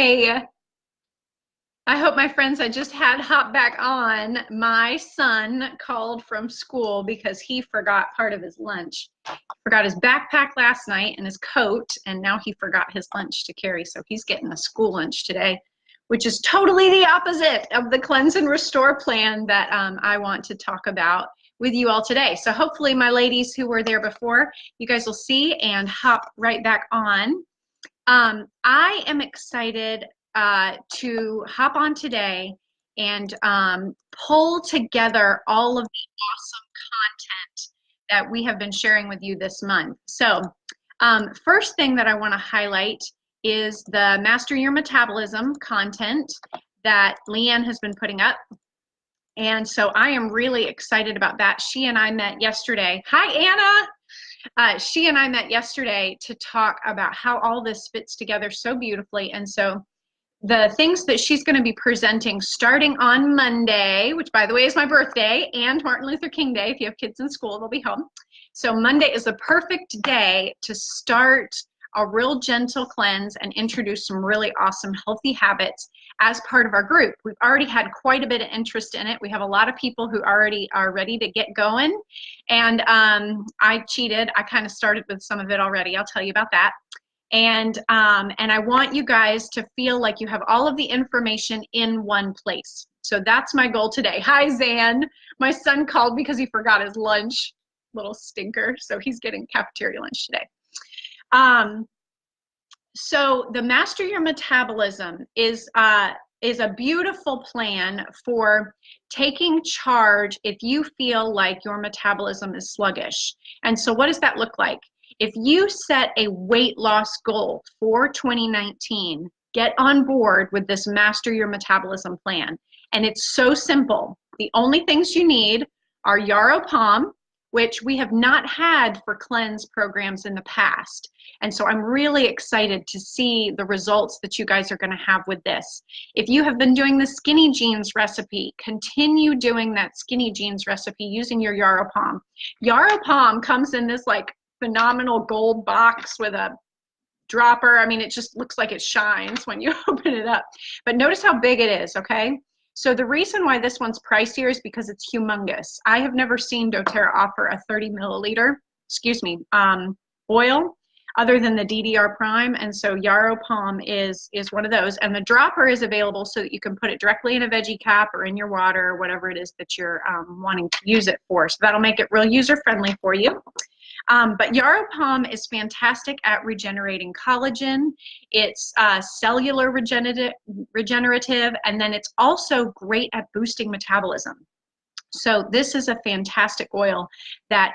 Hey, I hope my friends I just had hop back on. My son called from school because he forgot part of his lunch. Forgot his backpack last night and his coat, and now he forgot his lunch to carry. So he's getting a school lunch today, which is totally the opposite of the cleanse and restore plan that I want to talk about with you all today. So hopefully my ladies who were there before, you guys will see and hop right back on. I am excited to hop on today and pull together all of the awesome content that we have been sharing with you this month. So first thing that I want to highlight is the Master Your Metabolism content that Leanne has been putting up. And so I am really excited about that. She and I met yesterday. Hi, Anna. She and I met yesterday to talk about how all this fits together so beautifully. And so the things that she's going to be presenting starting on Monday, which by the way is my birthday and Martin Luther King Day. If you have kids in school, they'll be home. So Monday is the perfect day to start a real gentle cleanse and introduce some really awesome healthy habits as part of our group. We've already had quite a bit of interest in it. We have a lot of people who already are ready to get going. And I cheated. I kind of started with some of it already. I'll tell you about that. And I want you guys to feel like you have all of the information in one place. So that's my goal today. Hi, Zan. My son called because he forgot his lunch. Little stinker. So he's getting cafeteria lunch today. So the Master Your Metabolism is a beautiful plan for taking charge if you feel like your metabolism is sluggish. And so what does that look like? If you set a weight loss goal for 2019, get on board with this Master Your Metabolism plan. And it's so simple. The only things you need are Yarrow Palm, which we have not had for cleanse programs in the past. And so I'm really excited to see the results that you guys are going to have with this. If you have been doing the skinny jeans recipe, continue doing that skinny jeans recipe using your Yarrow Palm. Yarrow Palm comes in this like phenomenal gold box with a dropper. I mean, it just looks like it shines when you open it up. But notice how big it is, okay? So the reason why this one's pricier is because it's humongous. I have never seen doTERRA offer a 30 milliliter, oil other than the DDR Prime. And so Yarrow Palm is one of those. And the dropper is available so that you can put it directly in a veggie cap or in your water or whatever it is that you're wanting to use it for. So that'll make it real user-friendly for you. But Yarrow Palm is fantastic at regenerating collagen. It's cellular regenerative, and then it's also great at boosting metabolism. So this is a fantastic oil that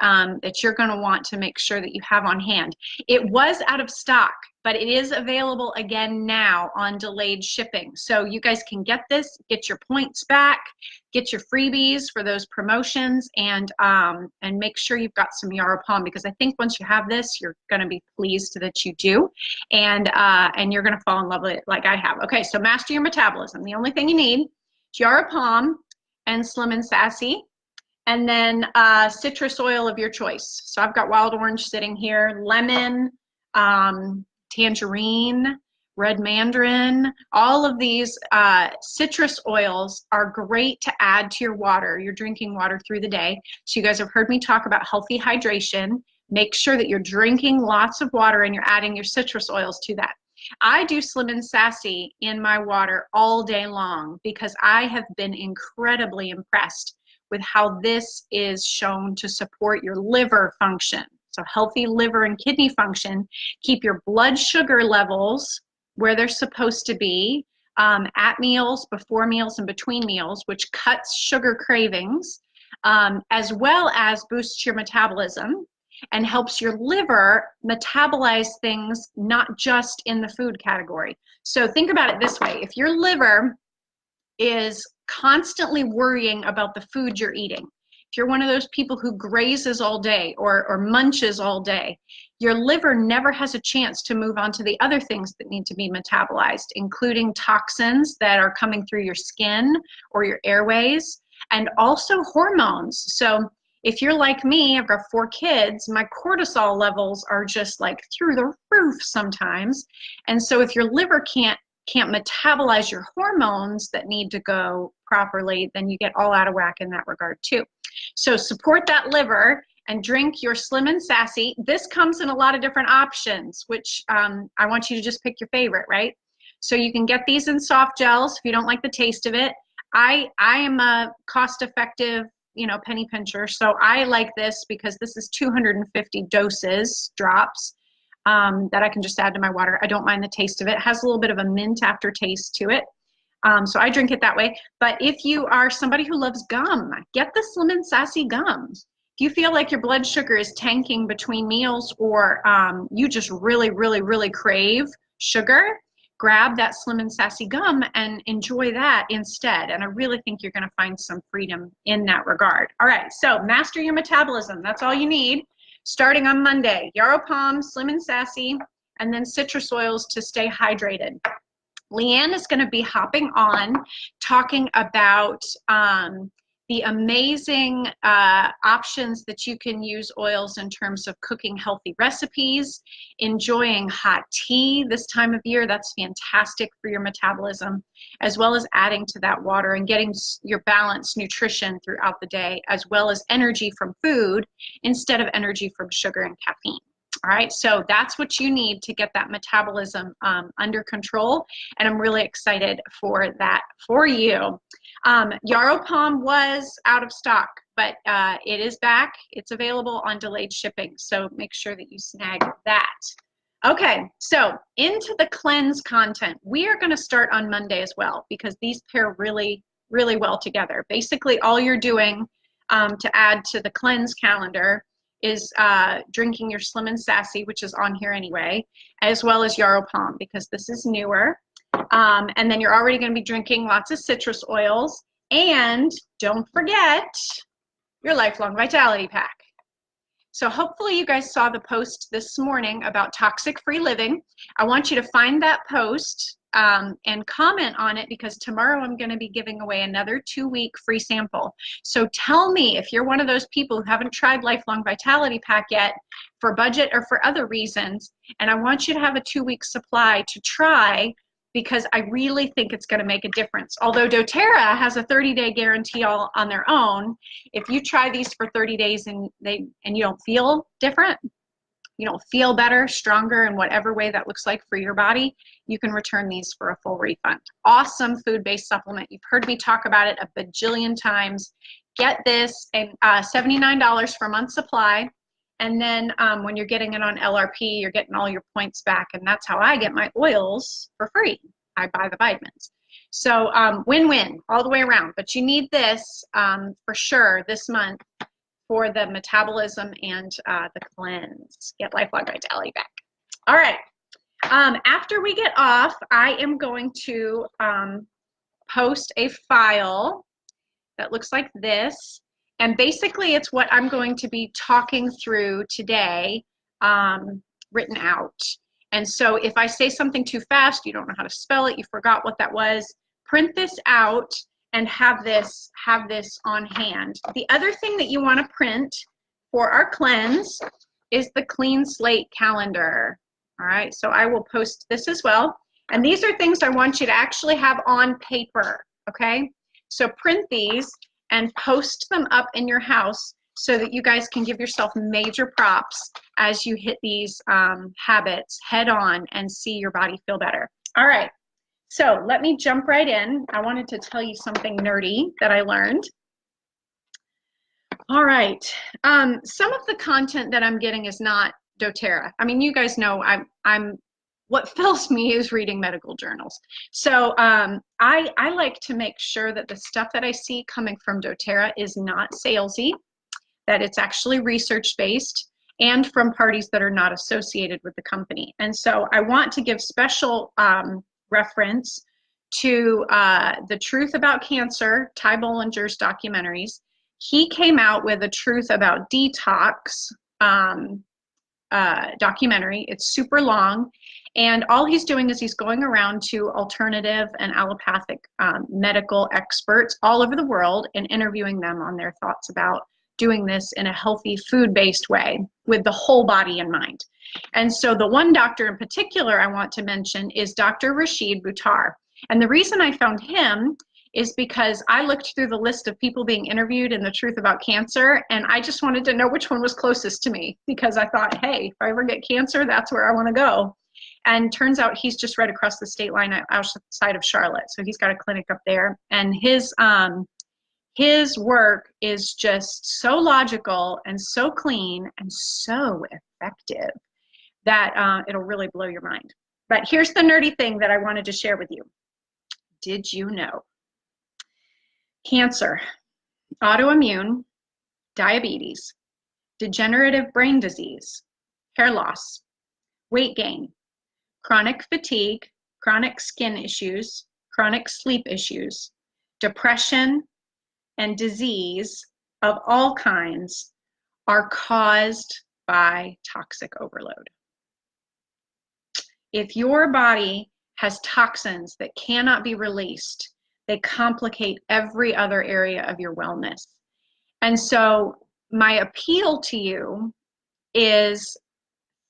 you're going to want to make sure that you have on hand. It was out of stock, but it is available again now on delayed shipping. So you guys can get this, get your points back, get your freebies for those promotions, and make sure you've got some Yarrow Palm, because I think once you have this, you're going to be pleased that you do, and you're going to fall in love with it like I have. Okay, so Master Your Metabolism. The only thing you need is Yarrow Palm and Slim and Sassy, and then citrus oil of your choice. So I've got wild orange sitting here, lemon, tangerine, red mandarin. All of these citrus oils are great to add to your water, your drinking water through the day. So you guys have heard me talk about healthy hydration. Make sure that you're drinking lots of water and you're adding your citrus oils to that. I do Slim and Sassy in my water all day long because I have been incredibly impressed with how this is shown to support your liver function. So healthy liver and kidney function, keep your blood sugar levels where they're supposed to be at meals, before meals, and between meals, which cuts sugar cravings, as well as boosts your metabolism and helps your liver metabolize things not just in the food category. So think about it this way. If your liver is constantly worrying about the food you're eating, if you're one of those people who grazes all day or munches all day, your liver never has a chance to move on to the other things that need to be metabolized, including toxins that are coming through your skin or your airways, and also hormones. So if you're like me, I've got 4 kids, my cortisol levels are just like through the roof sometimes. And so if your liver can't can't metabolize your hormones that need to go properly, then you get all out of whack in that regard too. So support that liver and drink your Slim and Sassy. This comes in a lot of different options, which I want you to just pick your favorite, right? So you can get these in soft gels if you don't like the taste of it. I am a cost-effective, you know, penny pincher, so I like this because this is 250 doses, drops, that I can just add to my water. I don't mind the taste of it. It has a little bit of a mint aftertaste to it. So I drink it that way. But if you are somebody who loves gum, get the Slim and Sassy gums. If you feel like your blood sugar is tanking between meals, or you just really, really, really crave sugar, grab that Slim and Sassy gum and enjoy that instead. And I really think you're going to find some freedom in that regard. All right, so master your metabolism. That's all you need. Starting on Monday, Yarrow Pom, Slim and Sassy, and then citrus oils to stay hydrated. Leanne is going to be hopping on talking about the amazing options that you can use oils in terms of cooking healthy recipes, enjoying hot tea this time of year. That's fantastic for your metabolism, as well as adding to that water and getting your balanced nutrition throughout the day, as well as energy from food instead of energy from sugar and caffeine. All right, so that's what you need to get that metabolism under control, and I'm really excited for that for you. Yarrow Pom was out of stock, but it is back. It's available on delayed shipping, so make sure that you snag that. Okay, so into the cleanse content. We are going to start on Monday as well, because these pair really, really well together. Basically, all you're doing to add to the cleanse calendar is drinking your Slim and Sassy, which is on here anyway, as well as Yarrow Pom, because this is newer. And then you're already going to be drinking lots of citrus oils. And don't forget your Lifelong Vitality Pack. So hopefully you guys saw the post this morning about toxic-free living. I want you to find that post and comment on it, because tomorrow I'm going to be giving away another 2-week free sample. So tell me if you're one of those people who haven't tried Lifelong Vitality Pack yet, for budget or for other reasons, and I want you to have a 2-week supply to try, because I really think it's going to make a difference. Although doTERRA has a 30-day guarantee all on their own, if you try these for 30 days and you don't feel different, you don't feel better, stronger, in whatever way that looks like for your body, you can return these for a full refund. Awesome food-based supplement. You've heard me talk about it a bajillion times. Get this, and $79 for a month supply. And then when you're getting it on LRP, you're getting all your points back. And that's how I get my oils for free. I buy the vitamins. So win-win all the way around. But you need this for sure this month for the metabolism and the cleanse. Get Lifelong Vitality back. All right. After we get off, I am going to post a file that looks like this. And basically, it's what I'm going to be talking through today, written out. And so if I say something too fast, you don't know how to spell it, you forgot what that was, print this out and have this on hand. The other thing that you want to print for our cleanse is the Clean Slate calendar. All right, so I will post this as well. And these are things I want you to actually have on paper, okay? So print these and post them up in your house so that you guys can give yourself major props as you hit these habits head on and see your body feel better. All right, so let me jump right in. I wanted to tell you something nerdy that I learned. All right, some of the content that I'm getting is not doTERRA. I mean, you guys know what fills me is reading medical journals. So I like to make sure that the stuff that I see coming from doTERRA is not salesy, that it's actually research-based, and from parties that are not associated with the company. And so I want to give special reference to The Truth About Cancer, Ty Bollinger's documentaries. He came out with a Truth About Detox documentary. It's super long. And all he's doing is he's going around to alternative and allopathic medical experts all over the world and interviewing them on their thoughts about doing this in a healthy food-based way with the whole body in mind. And so the one doctor in particular I want to mention is Dr. Rashid Buttar. And the reason I found him is because I looked through the list of people being interviewed in The Truth About Cancer, and I just wanted to know which one was closest to me, because I thought, hey, if I ever get cancer, that's where I want to go. And turns out he's just right across the state line outside of Charlotte. So he's got a clinic up there, and his work is just so logical and so clean and so effective that it'll really blow your mind. But here's the nerdy thing that I wanted to share with you. Did you know cancer, autoimmune, diabetes, degenerative brain disease, hair loss, weight gain, chronic fatigue, chronic skin issues, chronic sleep issues, depression, and disease of all kinds are caused by toxic overload? If your body has toxins that cannot be released, they complicate every other area of your wellness. And so my appeal to you is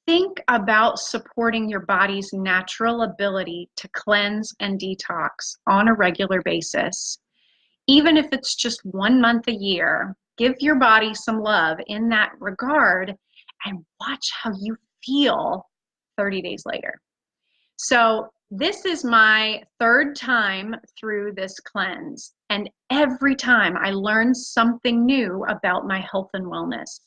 think about supporting your body's natural ability to cleanse and detox on a regular basis. Even if it's just 1 month a year, give your body some love in that regard and watch how you feel 30 days later. So this is my 3rd time through this cleanse, and every time I learn something new about my health and wellness.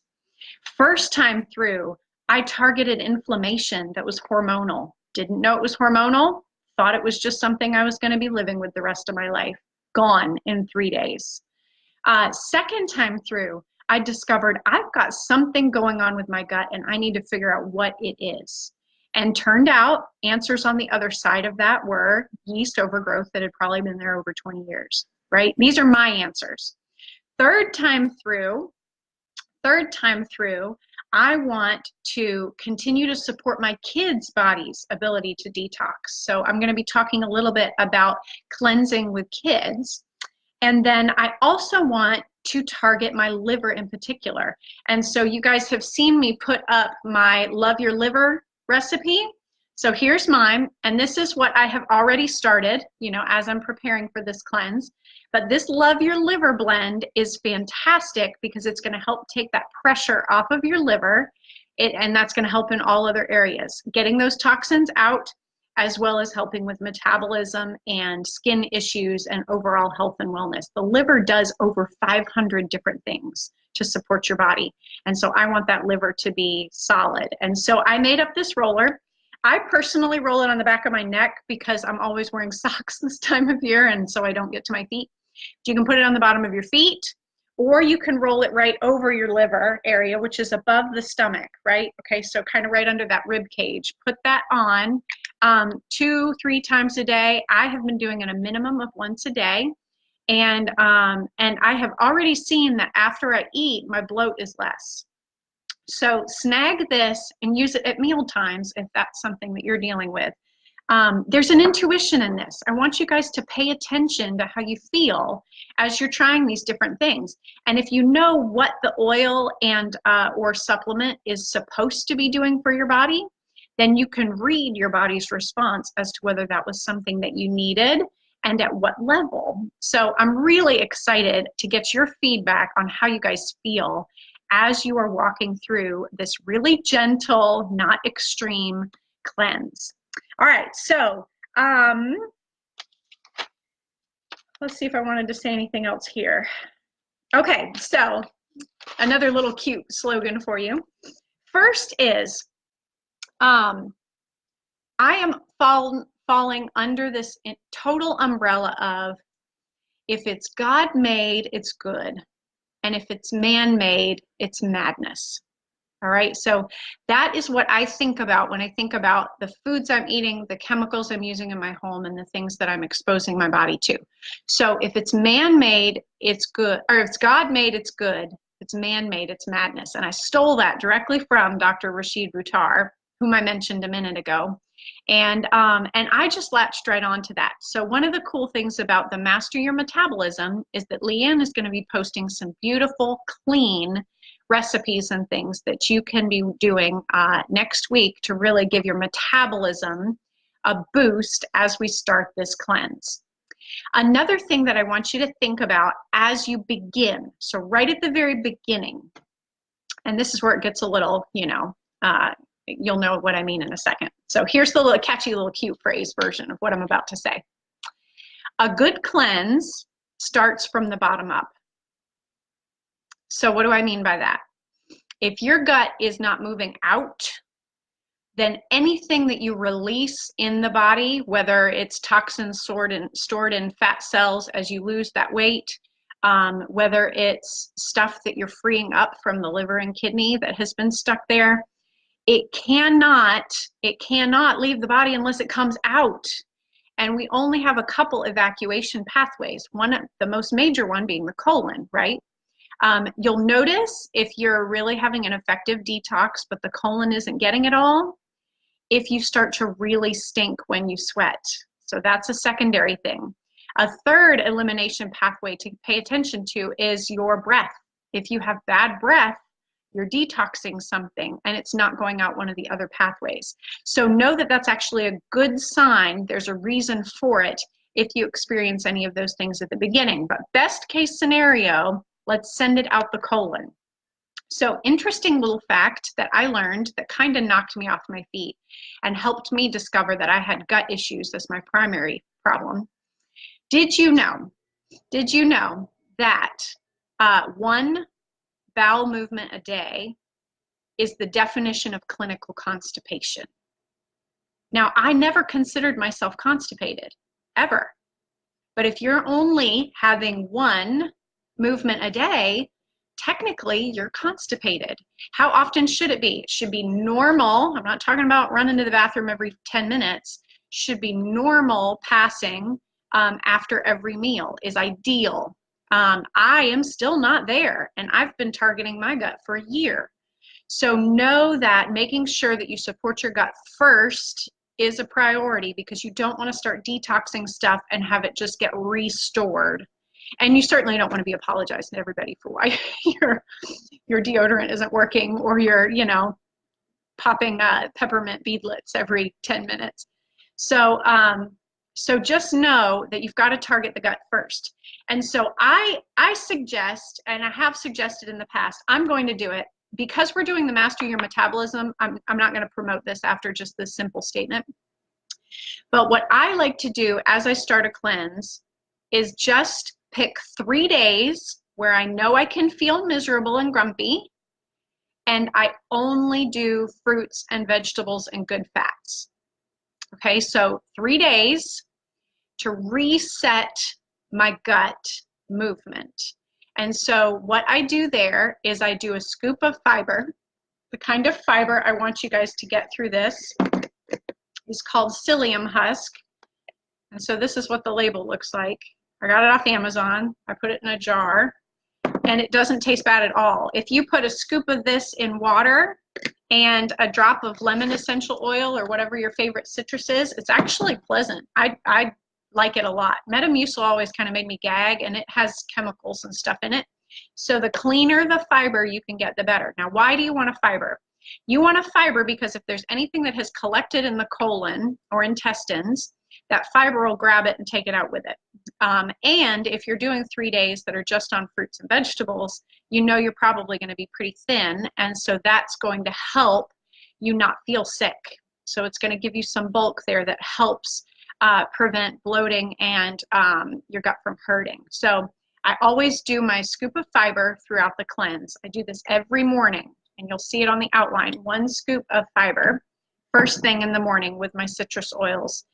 First time through, I targeted inflammation that was hormonal. Didn't know it was hormonal, thought it was just something I was going to be living with the rest of my life. Gone in 3 days. Second time through, I discovered I've got something going on with my gut and I need to figure out what it is. And turned out answers on the other side of that were yeast overgrowth that had probably been there over 20 years, right? These are my answers. Third time through, I want to continue to support my kids' body's ability to detox. So I'm going to be talking a little bit about cleansing with kids. And then I also want to target my liver in particular. And so you guys have seen me put up my Love Your Liver recipe. So here's mine, and this is what I have already started, you know, as I'm preparing for this cleanse. But this Love Your Liver blend is fantastic because it's going to help take that pressure off of your liver, and that's going to help in all other areas, getting those toxins out, as well as helping with metabolism and skin issues and overall health and wellness. The liver does over 500 different things to support your body. And so I want that liver to be solid. And so I made up this roller. I personally roll it on the back of my neck because I'm always wearing socks this time of year, and so I don't get to my feet. You can put it on the bottom of your feet, or you can roll it right over your liver area, which is above the stomach, right? Okay, so kind of right under that rib cage. Put that on 2-3 times a day. I have been doing it a minimum of once a day. And I have already seen that after I eat, my bloat is less. So snag this and use it at meal times if that's something that you're dealing with. There's an intuition in this. I want you guys to pay attention to how you feel as you're trying these different things. And if you know what the oil and or supplement is supposed to be doing for your body, then you can read your body's response as to whether that was something that you needed and at what level. So I'm really excited to get your feedback on how you guys feel as you are walking through this really gentle, not extreme cleanse. All right, so let's see if I wanted to say anything else here. Okay, so another little cute slogan for you. First is, I am falling under this total umbrella of, if it's God-made, it's good. And if it's man-made, it's madness. All right, so that is what I think about when I think about the foods I'm eating, the chemicals I'm using in my home, and the things that I'm exposing my body to. So if it's man-made, it's good, or if it's God-made, it's good. If it's man-made, it's madness. And I stole that directly from Dr. Rashid Buttar, whom I mentioned a minute ago. And I just latched right on to that. So one of the cool things about the Master Your Metabolism is that Leanne is going to be posting some beautiful, clean recipes and things that you can be doing next week to really give your metabolism a boost as we start this cleanse. Another thing that I want you to think about as you begin, so right at the very beginning, and this is where it gets a little, you'll know what I mean in a second. So here's the little catchy little cute phrase version of what I'm about to say. A good cleanse starts from the bottom up. So what do I mean by that? If your gut is not moving out, then anything that you release in the body, whether it's toxins stored in fat cells as you lose that weight, whether it's stuff that you're freeing up from the liver and kidney that has been stuck there, it cannot leave the body unless it comes out. And we only have a couple evacuation pathways, the most major one being the colon, right? You'll notice if you're really having an effective detox, but the colon isn't getting it all, if you start to really stink when you sweat. So that's a secondary thing. A third elimination pathway to pay attention to is your breath. If you have bad breath, you're detoxing something and it's not going out one of the other pathways. So know that that's actually a good sign. There's a reason for it if you experience any of those things at the beginning. But best case scenario, let's send it out the colon. So interesting little fact that I learned that kind of knocked me off my feet and helped me discover that I had gut issues as my primary problem. Did you know that one bowel movement a day is the definition of clinical constipation? Now, I never considered myself constipated, ever. But if you're only having one movement a day, technically you're constipated. How often should it be? It should be normal. I'm not talking about running to the bathroom every 10 minutes. Should be normal passing after every meal is ideal. I am still not there, and I've been targeting my gut for a year. So know that making sure that you support your gut first is a priority, because you don't want to start detoxing stuff and have it just get restored. And you certainly don't want to be apologizing to everybody for why your deodorant isn't working, or you're, popping peppermint beadlets every 10 minutes. So just know that you've got to target the gut first. And so I suggest, and I have suggested in the past, I'm going to do it because we're doing the Master Your Metabolism. I'm not going to promote this after just this simple statement. But what I like to do as I start a cleanse is just pick 3 days where I know I can feel miserable and grumpy, and I only do fruits and vegetables and good fats. Okay, so 3 days to reset my gut movement. And so what I do there is I do a scoop of fiber. The kind of fiber I want you guys to get through this is called psyllium husk. And so this is what the label looks like. I got it off Amazon. I put it in a jar, and it doesn't taste bad at all. If you put a scoop of this in water and a drop of lemon essential oil or whatever your favorite citrus is, it's actually pleasant. I like it a lot. Metamucil always kind of made me gag, and it has chemicals and stuff in it. So the cleaner the fiber you can get, the better. Now, why do you want a fiber? You want a fiber because if there's anything that has collected in the colon or intestines, that fiber will grab it and take it out with it. And if you're doing 3 days that are just on fruits and vegetables, you're probably going to be pretty thin. And so that's going to help you not feel sick. So it's going to give you some bulk there that helps prevent bloating and your gut from hurting. So I always do my scoop of fiber throughout the cleanse. I do this every morning, and you'll see it on the outline. 1 scoop of fiber first thing in the morning with my citrus oils.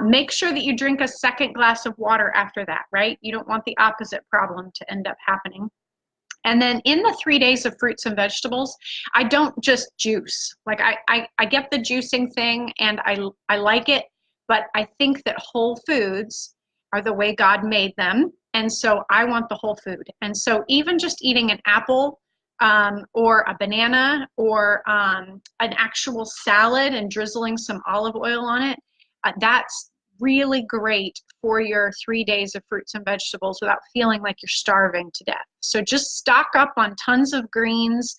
Make sure that you drink a second glass of water after that, right? You don't want the opposite problem to end up happening. And then in the 3 days of fruits and vegetables, I don't just juice. Like I get the juicing thing, and I like it, but I think that whole foods are the way God made them. And so I want the whole food. And so even just eating an apple or a banana, or an actual salad and drizzling some olive oil on it. That's really great for your 3 days of fruits and vegetables without feeling like you're starving to death. So just stock up on tons of greens,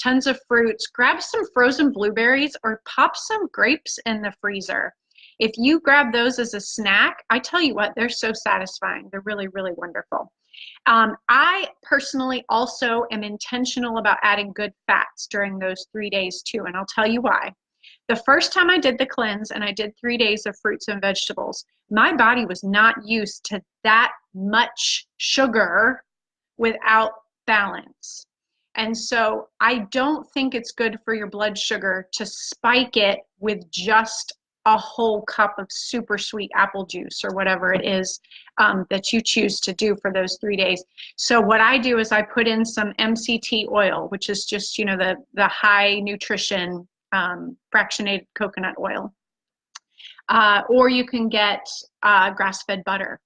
tons of fruits. Grab some frozen blueberries or pop some grapes in the freezer. If you grab those as a snack, I tell you what, they're so satisfying. They're really, really wonderful. I personally also am intentional about adding good fats during those 3 days too, and I'll tell you why. The first time I did the cleanse and I did 3 days of fruits and vegetables, my body was not used to that much sugar without balance. And so I don't think it's good for your blood sugar to spike it with just a whole cup of super sweet apple juice or whatever it is that you choose to do for those 3 days. So what I do is I put in some MCT oil, which is just, you know, the high nutrition fractionated coconut oil. Or you can get grass-fed butter,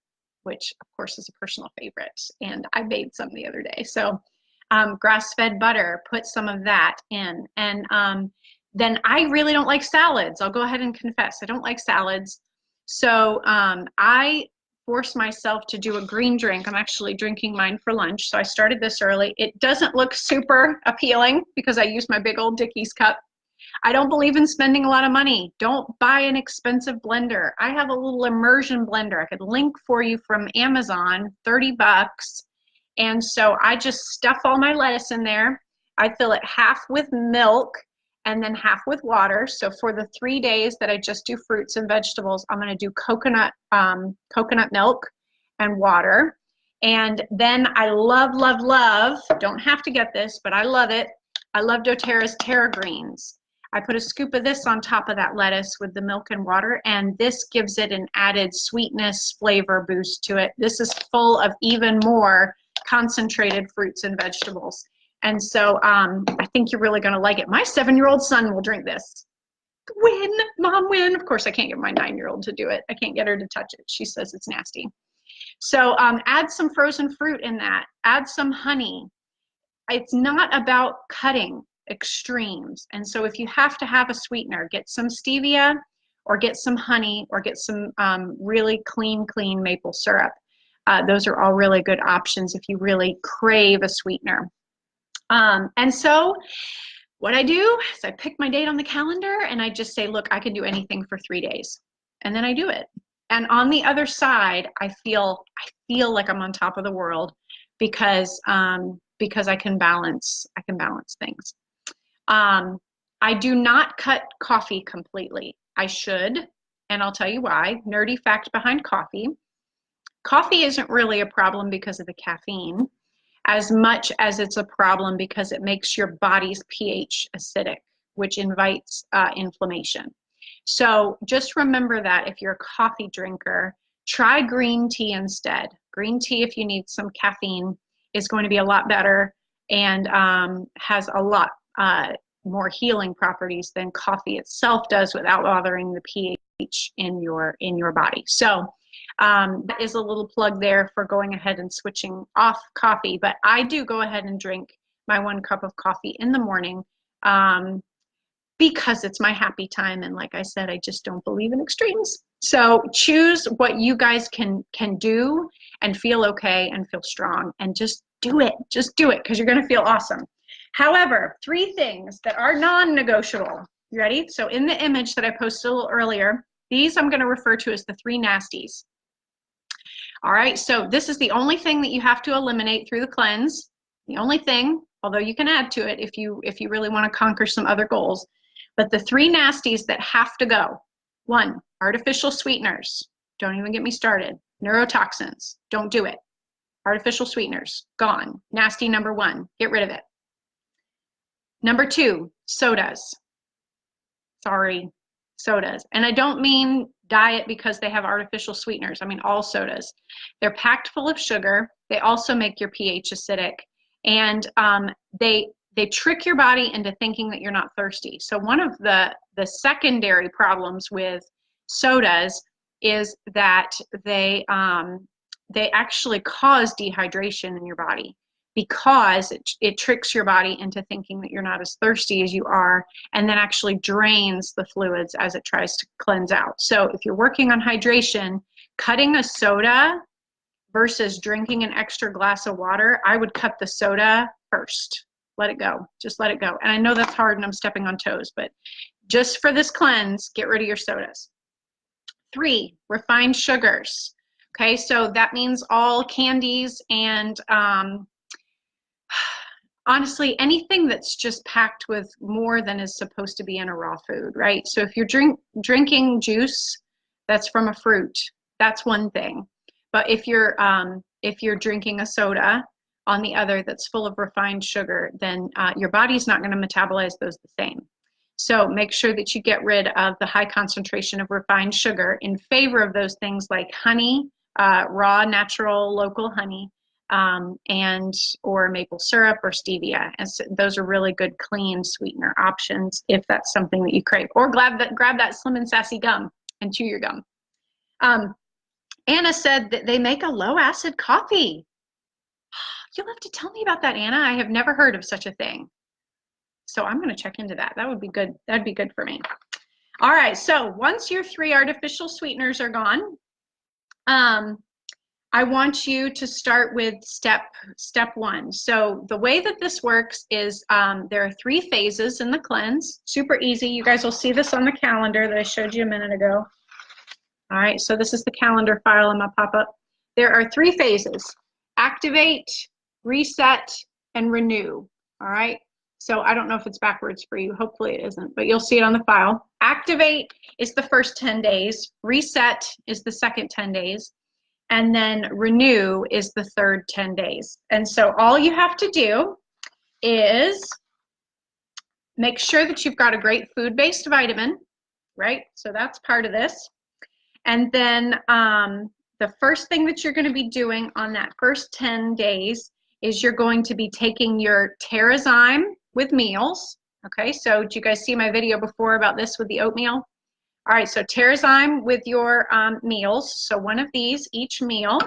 which of course is a personal favorite. And I made some the other day. So grass-fed butter, put some of that in. And then I really don't like salads. I'll go ahead and confess, I don't like salads. So I force myself to do a green drink. I'm actually drinking mine for lunch. So I started this early. It doesn't look super appealing because I use my big old Dickies cup. I don't believe in spending a lot of money. Don't buy an expensive blender. I have a little immersion blender. I could link for you from Amazon, 30 bucks. And so I just stuff all my lettuce in there. I fill it half with milk and then half with water. So for the 3 days that I just do fruits and vegetables, I'm going to do coconut milk and water. And then I love, don't have to get this, but I love it. I love doTERRA's Terra Greens. I put a scoop of this on top of that lettuce with the milk and water, and this gives it an added sweetness, flavor boost to it. This is full of even more concentrated fruits and vegetables. And so I think you're really going to like it. My 7-year-old son will drink this. Win, Mom, win. Of course, I can't get my 9-year-old to do it. I can't get her to touch it. She says it's nasty. So add some frozen fruit in that. Add some honey. It's not about cutting extremes. And so if you have to have a sweetener, get some stevia or get some honey or get some really clean maple syrup. Those are all really good options if you really crave a sweetener. And so what I do is I pick my date on the calendar and I just say, look, I can do anything for 3 days. And then I do it. And on the other side, I feel like I'm on top of the world because I can balance things. I do not cut coffee completely. I should, and I'll tell you why. Nerdy fact behind coffee. Coffee isn't really a problem because of the caffeine, as much as it's a problem because it makes your body's pH acidic, which invites inflammation. So just remember that if you're a coffee drinker, try green tea instead. Green tea, if you need some caffeine, is going to be a lot better and has a lot more healing properties than coffee itself does without bothering the pH in your body. So that is a little plug there for going ahead and switching off coffee. But I do go ahead and drink my 1 cup of coffee in the morning because it's my happy time. And like I said, I just don't believe in extremes. So choose what you guys can do and feel okay and feel strong and just do it. Just do it because you're going to feel awesome. However, 3 things that are non-negotiable. You ready? So in the image that I posted a little earlier, these I'm going to refer to as the 3 nasties. All right, so this is the only thing that you have to eliminate through the cleanse. The only thing, although you can add to it if you really want to conquer some other goals. But the 3 nasties that have to go. 1, artificial sweeteners. Don't even get me started. Neurotoxins. Don't do it. Artificial sweeteners. Gone. Nasty number 1. Get rid of it. Number 2, sodas. Sorry, sodas. And I don't mean diet because they have artificial sweeteners. I mean all sodas. They're packed full of sugar. They also make your pH acidic. And they trick your body into thinking that you're not thirsty. So one of the secondary problems with sodas is that they actually cause dehydration in your body. because it tricks your body into thinking that you're not as thirsty as you are, and then actually drains the fluids as it tries to cleanse out. So if you're working on hydration, cutting a soda versus drinking an extra glass of water, I would cut the soda first. Let it go. Just let it go. And I know that's hard and I'm stepping on toes, but just for this cleanse, get rid of your sodas. 3, refined sugars. Okay, so that means all candies and honestly, anything that's just packed with more than is supposed to be in a raw food, right? So if you're drinking juice that's from a fruit, that's one thing. But if you're drinking a soda on the other that's full of refined sugar, then your body's not going to metabolize those the same. So make sure that you get rid of the high concentration of refined sugar in favor of those things like honey, raw, natural, local honey, or maple syrup or stevia. And so those are really good, clean sweetener options if that's something that you crave. Or grab that Slim and Sassy gum and chew your gum. Anna said that they make a low-acid coffee. You'll have to tell me about that, Anna. I have never heard of such a thing. So I'm going to check into that. That would be good. That'd be good for me. All right. So once your 3 artificial sweeteners are gone, I want you to start with step 1. So the way that this works is there are 3 phases in the cleanse. Super easy. You guys will see this on the calendar that I showed you a minute ago. All right. So this is the calendar file in my pop-up. There are 3 phases: activate, reset, and renew. All right. So I don't know if it's backwards for you. Hopefully it isn't, but you'll see it on the file. Activate is the first 10 days. Reset is the second 10 days. And then renew is the third 10 days. And so all you have to do is make sure that you've got a great food-based vitamin, right? So that's part of this. And then the first thing that you're going to be doing on that first 10 days is you're going to be taking your Terrazyme with meals. Okay, so did you guys see my video before about this with the oatmeal? All right, so Terrazyme with your meals, so one of these each meal.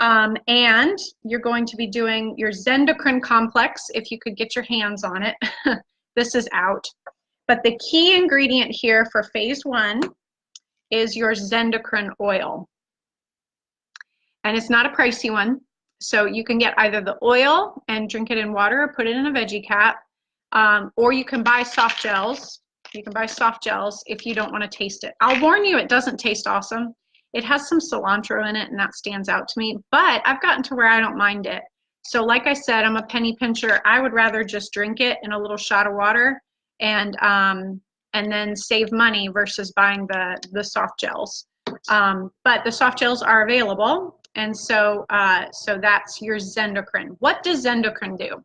And you're going to be doing your Zendocrine complex, if you could get your hands on it. This is out. But the key ingredient here for phase 1 is your Zendocrine oil. And it's not a pricey one. So you can get either the oil and drink it in water or put it in a veggie cap, or you can buy soft gels. You can buy soft gels if you don't want to taste it. I'll warn you, it doesn't taste awesome. It has some cilantro in it, and that stands out to me, but I've gotten to where I don't mind it. So like I said, I'm a penny pincher. I would rather just drink it in a little shot of water and then save money versus buying the soft gels. But the soft gels are available, and so that's your Zendocrine. What does Zendocrine do?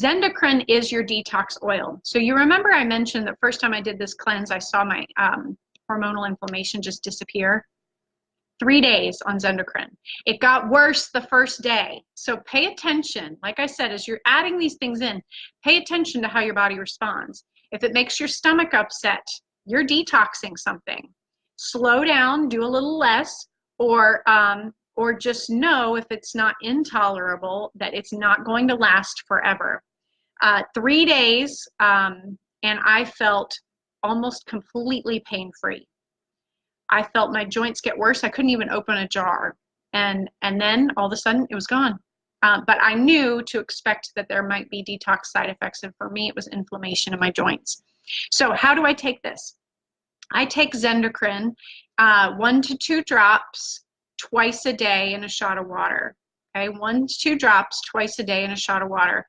Zendocrine is your detox oil. So you remember I mentioned the first time I did this cleanse, I saw my hormonal inflammation just disappear. 3 days on Zendocrine. It got worse the first day. So pay attention. Like I said, as you're adding these things in, pay attention to how your body responds. If it makes your stomach upset, you're detoxing something. Slow down, do a little less, or just know if it's not intolerable that it's not going to last forever. 3 days, and I felt almost completely pain-free. I felt my joints get worse. I couldn't even open a jar. And then all of a sudden it was gone. But I knew to expect that there might be detox side effects. And for me, it was inflammation in my joints. So how do I take this? I take Zendocrine 1 to 2 drops twice a day in a shot of water. Okay, 1 to 2 drops twice a day in a shot of water.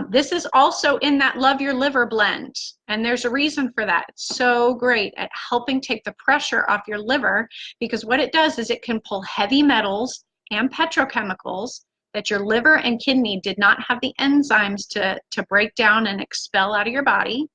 This is also in that Love Your Liver blend, and there's a reason for that. It's so great at helping take the pressure off your liver, because what it does is it can pull heavy metals and petrochemicals that your liver and kidney did not have the enzymes to break down and expel out of your body,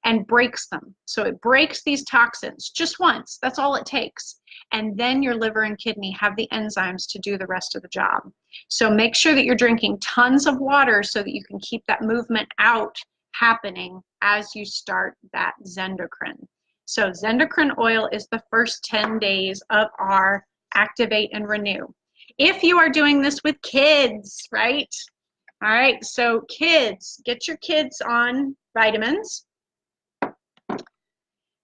and breaks them. So it breaks these toxins just once. That's all it takes. And then your liver and kidney have the enzymes to do the rest of the job. So make sure that you're drinking tons of water so that you can keep that movement out happening as you start that Zendocrine. So Zendocrine oil is the first 10 days of our Activate and Renew. If you are doing this with kids, right? All right, so kids, get your kids on vitamins.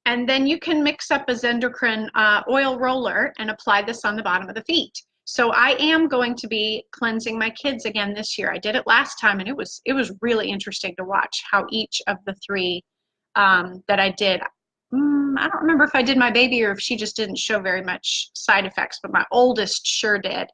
And then you can mix up a Zendocrine oil roller and apply this on the bottom of the feet. So I am going to be cleansing my kids again this year. I did it last time, and it was really interesting to watch how each of the three that I did. I don't remember if I did my baby or if she just didn't show very much side effects, but my oldest sure did.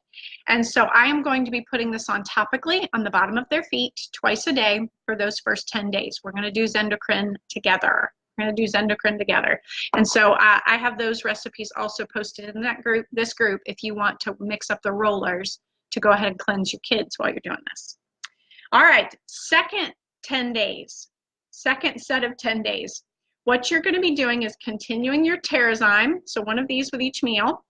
And so I am going to be putting this on topically on the bottom of their feet twice a day for those first 10 days. We're going to do Zendocrine together. We're going to do Zendocrine together. And so I have those recipes also posted in that group, this group, if you want to mix up the rollers to go ahead and cleanse your kids while you're doing this. All right, second 10 days, second set of 10 days. What you're going to be doing is continuing your Terrazyme, so one of these with each meal.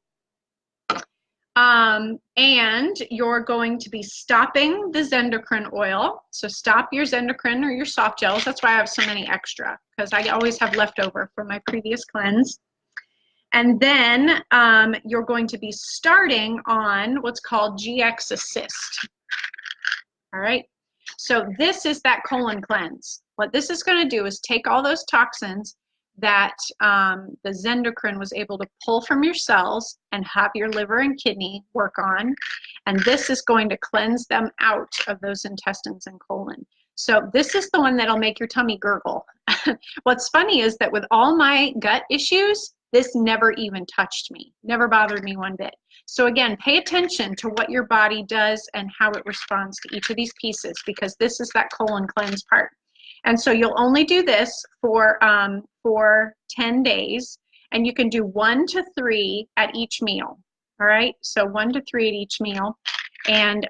And you're going to be stopping the Zendocrine oil. So stop your Zendocrine or your soft gels. That's why I have so many extra, because I always have leftover from my previous cleanse. And then you're going to be starting on what's called GX Assist. All right. So this is that colon cleanse. What this is going to do is take all those toxins that the Zendocrine was able to pull from your cells and have your liver and kidney work on. And this is going to cleanse them out of those intestines and colon. So this is the one that'll make your tummy gurgle. What's funny is that with all my gut issues, this never even touched me, never bothered me one bit. So again, pay attention to what your body does and how it responds to each of these pieces, because this is that colon cleanse part. And so you'll only do this for 10 days, and you can do 1 to 3 at each meal. All right, so 1 to 3 at each meal, and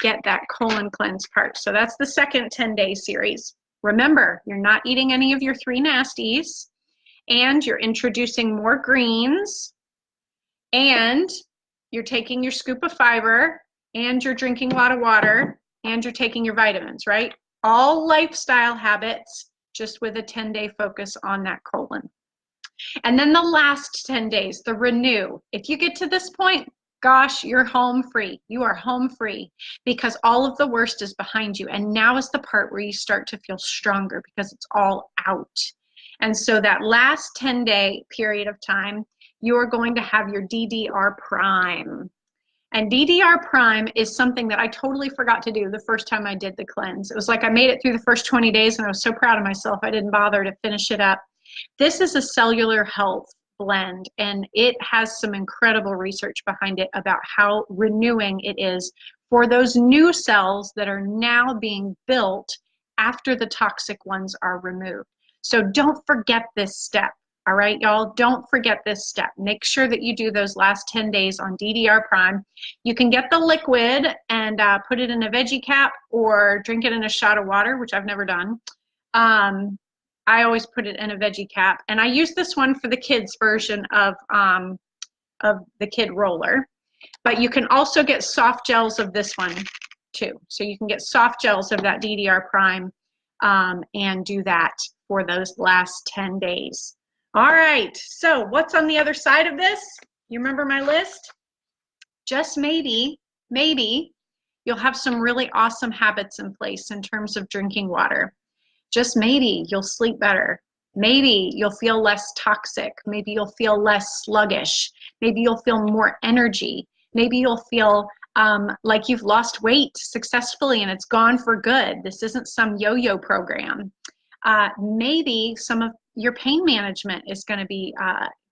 get that colon cleanse part. So that's the second 10-day series. Remember, you're not eating any of your 3 nasties, and you're introducing more greens, and you're taking your scoop of fiber, and you're drinking a lot of water, and you're taking your vitamins, right? All lifestyle habits, just with a 10-day focus on that colon. And then the last 10 days, the renew. If you get to this point, gosh, you're home free. You are home free, because all of the worst is behind you. And now is the part where you start to feel stronger, because it's all out. And so that last 10-day period of time, you're going to have your DDR prime. And DDR prime is something that I totally forgot to do the first time I did the cleanse. It was like I made it through the first 20 days and I was so proud of myself I didn't bother to finish it up. This is a cellular health blend, and it has some incredible research behind it about how renewing it is for those new cells that are now being built after the toxic ones are removed. So don't forget this step. All right, y'all, don't forget this step. Make sure that you do those last 10 days on DDR Prime. You can get the liquid and put it in a veggie cap or drink it in a shot of water, which I've never done. I always put it in a veggie cap. And I use this one for the kids version of the kid roller. But you can also get soft gels of this one too. So you can get soft gels of that DDR Prime and do that for those last 10 days. All right, so what's on the other side of this? You remember my list? Just maybe you'll have some really awesome habits in place in terms of drinking water. Just maybe you'll sleep better. Maybe you'll feel less toxic. Maybe you'll feel less sluggish. Maybe you'll feel more energy. Maybe you'll feel like you've lost weight successfully and it's gone for good. This isn't some yo-yo program. Maybe some of your pain management is going to be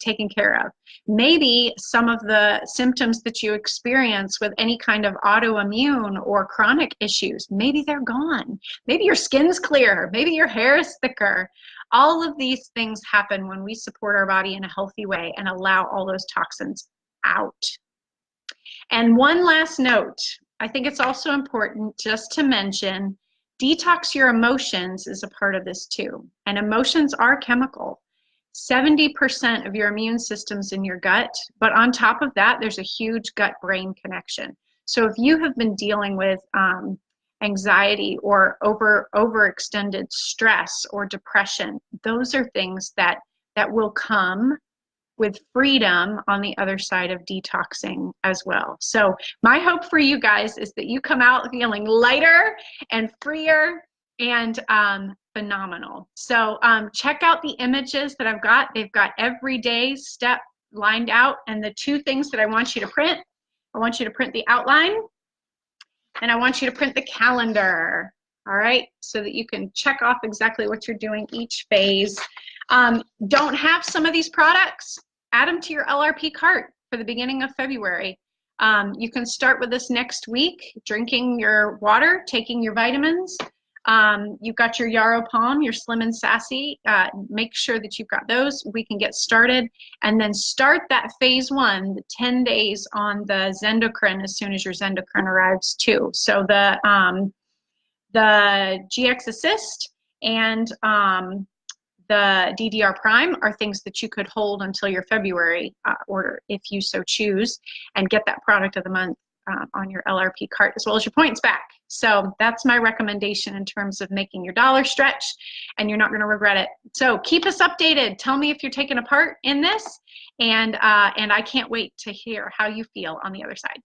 taken care of. Maybe some of the symptoms that you experience with any kind of autoimmune or chronic issues, maybe they're gone. Maybe your skin's clear. Maybe your hair is thicker. All of these things happen when we support our body in a healthy way and allow all those toxins out. And one last note, I think it's also important just to mention, detox your emotions is a part of this too. And emotions are chemical. 70% of your immune system's in your gut, but on top of that, there's a huge gut-brain connection. So if you have been dealing with anxiety or overextended stress or depression, those are things that will come with freedom on the other side of detoxing as well. So my hope for you guys is that you come out feeling lighter and freer and phenomenal. So check out the images that I've got. They've got everyday step lined out, and the 2 things that I want you to print. I want you to print the outline, and I want you to print the calendar. All right, so that you can check off exactly what you're doing each phase. Don't have some of these products? Add them to your LRP cart for the beginning of February. You can start with this next week, drinking your water, taking your vitamins. You've got your Yarrow Palm, your Slim and Sassy. Make sure that you've got those. We can get started, and then start that phase 1, the 10 days on the Zendocrine as soon as your Zendocrine arrives too. So the GX Assist and the DDR Prime are things that you could hold until your February order if you so choose, and get that product of the month on your LRP cart as well as your points back. So that's my recommendation in terms of making your dollar stretch, and you're not going to regret it. So keep us updated. Tell me if you're taking a part in this, and I can't wait to hear how you feel on the other side.